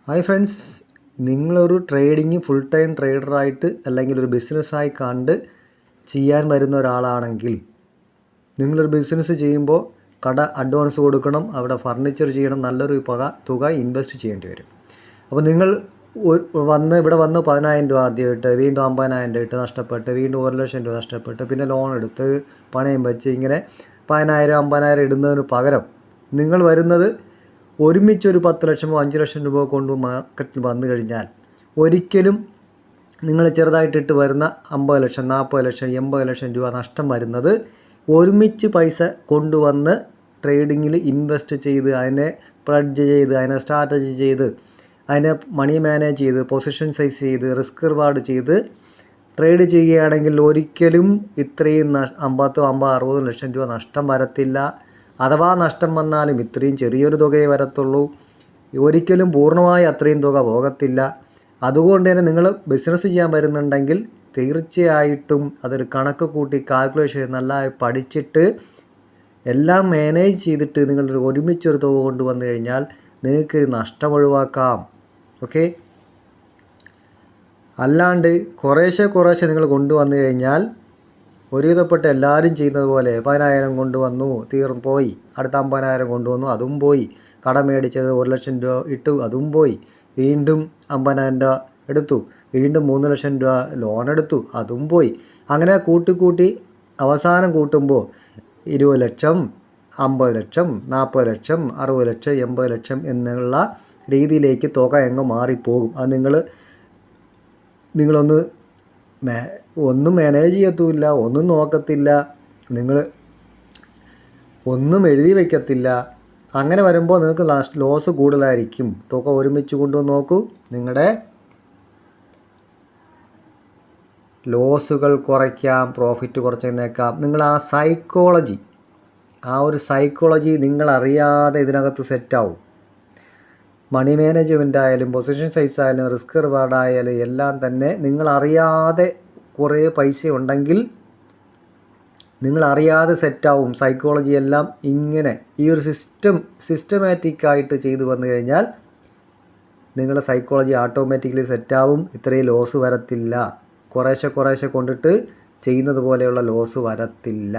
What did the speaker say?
Hi friends, നിങ്ങളൊരു trading full time ട്രേഡറായിട്ട് അല്ലെങ്കിൽ ഒരു ബിസിനസ്സായി കണ്ട് ചെയ്യാൻ വരുന്ന ഒരാളാണെങ്കിൽ നിങ്ങളൊരു ബിസിനസ് ചെയ്യുമ്പോൾ കട അഡ്വാൻസ് കൊടുക്കണം, അവിടെ ഫർണിച്ചർ ചെയ്യണം, നല്ലൊരു തുക ഇൻവെസ്റ്റ് ചെയ്യേണ്ടി വരും. അപ്പോൾ നിങ്ങൾ ഇവിടെ വന്ന് 10,000 രൂപ ആദ്യമായിട്ട്, വീണ്ടും 50,000 രൂപ ഇട്ട് നഷ്ടപ്പെട്ട്, വീണ്ടും 1,00,000 രൂപ നഷ്ടപ്പെട്ട്, പിന്നെ ലോൺ എടുത്ത് പണയം വെച്ച് ഇങ്ങനെ 10,000 50,000 ഇടുന്നതിന് പകരം നിങ്ങൾ വരുന്നത് ഒരുമിച്ചൊരു 10 ലക്ഷമോ 5 ലക്ഷം രൂപ കൊണ്ട് മാർക്കറ്റിൽ വന്നു കഴിഞ്ഞാൽ ഒരിക്കലും നിങ്ങൾ ചെറുതായിട്ടിട്ട് വരുന്ന 50 ലക്ഷം 40 ലക്ഷം 80 ലക്ഷം രൂപ നഷ്ടം വരുന്നത് ഒരുമിച്ച് പൈസ കൊണ്ടുവന്ന് ട്രേഡിങ്ങിൽ ഇൻവെസ്റ്റ് ചെയ്ത് അതിനെ പ്ലഡ്ജ് ചെയ്ത് അതിനെ സ്ട്രാറ്റജി ചെയ്ത് അതിനെ മണി മാനേജ് ചെയ്ത് പൊസിഷൻ സൈസ് ചെയ്ത് റിസ്ക് റിവാർഡ് ചെയ്ത് ട്രേഡ് ചെയ്യുകയാണെങ്കിൽ ഒരിക്കലും ഇത്രയും 50 60 ലക്ഷം രൂപ നഷ്ടം വരത്തില്ല. അഥവാ നഷ്ടം വന്നാലും ഇത്രയും ചെറിയൊരു തുകയെ വരത്തുള്ളൂ. ഒരിക്കലും പൂർണ്ണമായി അത്രയും തുക പോകത്തില്ല. അതുകൊണ്ട് തന്നെ നിങ്ങൾ ബിസിനസ് ചെയ്യാൻ വരുന്നുണ്ടെങ്കിൽ തീർച്ചയായിട്ടും അതൊരു കണക്ക് കൂട്ടി കാൽക്കുലേഷൻ നല്ലതായി പഠിച്ചിട്ട് എല്ലാം മാനേജ് ചെയ്തിട്ട് നിങ്ങൾ ഒരുമിച്ചൊരു തുക കൊണ്ടുവന്നു കഴിഞ്ഞാൽ നിങ്ങൾക്ക് നഷ്ടം ഒഴിവാക്കാം. ഓക്കെ, അല്ലാണ്ട് കുറേശ്ശെ നിങ്ങൾ കൊണ്ടുവന്നു കഴിഞ്ഞാൽ ഒരുവിധപ്പെട്ട എല്ലാവരും ചെയ്യുന്നത് പോലെ 10,000 കൊണ്ടുവന്നു പോയി, അടുത്ത 50,000 കൊണ്ടുവന്നു അതും പോയി, കടം മേടിച്ചത് 1,00,000 രൂപ ഇട്ടു അതും പോയി, വീണ്ടും 50,000 രൂപ എടുത്തു, വീണ്ടും 3 ലക്ഷം രൂപ ലോൺ എടുത്തു അതും പോയി. അങ്ങനെ കൂട്ടി അവസാനം കൂട്ടുമ്പോൾ 20 ലക്ഷം 50 ലക്ഷം 40 ലക്ഷം 60 ലക്ഷം 80 ലക്ഷം എന്നുള്ള രീതിയിലേക്ക് തുക എങ്ങ് മാറിപ്പോകും. അത് ഒന്നും മാനേജ് ചെയ്യത്തുമില്ല, ഒന്നും നോക്കത്തില്ല, നിങ്ങൾ ഒന്നും എഴുതി വയ്ക്കത്തില്ല. അങ്ങനെ വരുമ്പോൾ നിങ്ങൾക്ക് ലോസ് കൂടുതലായിരിക്കും. തുക ഒരുമിച്ച് കൊണ്ടുവന്ന് നോക്കൂ, നിങ്ങളുടെ ലോസുകൾ കുറയ്ക്കാം, പ്രോഫിറ്റ് കുറച്ചേക്കാം. നിങ്ങൾ ആ ഒരു സൈക്കോളജി നിങ്ങളറിയാതെ ഇതിനകത്ത് സെറ്റാവും. മണി മാനേജ്മെൻ്റ് ആയാലും പൊസിഷൻ സൈസ് ആയാലും റിസ്ക് റിവാർഡ് ആയാലും എല്ലാം തന്നെ നിങ്ങളറിയാതെ കുറേ പൈസ ഉണ്ടെങ്കിൽ നിങ്ങളറിയാതെ സെറ്റാവും. സൈക്കോളജി എല്ലാം ഇങ്ങനെ ഈ ഒരു സിസ്റ്റമാറ്റിക്കായിട്ട് ചെയ്തു വന്നു കഴിഞ്ഞാൽ നിങ്ങളുടെ സൈക്കോളജി ഓട്ടോമാറ്റിക്കലി സെറ്റാവും. ഇത്രയും ലോസ് വരത്തില്ല. കുറേശ്ശെ കൊണ്ടിട്ട് ചെയ്യുന്നത് പോലെയുള്ള ലോസ് വരത്തില്ല.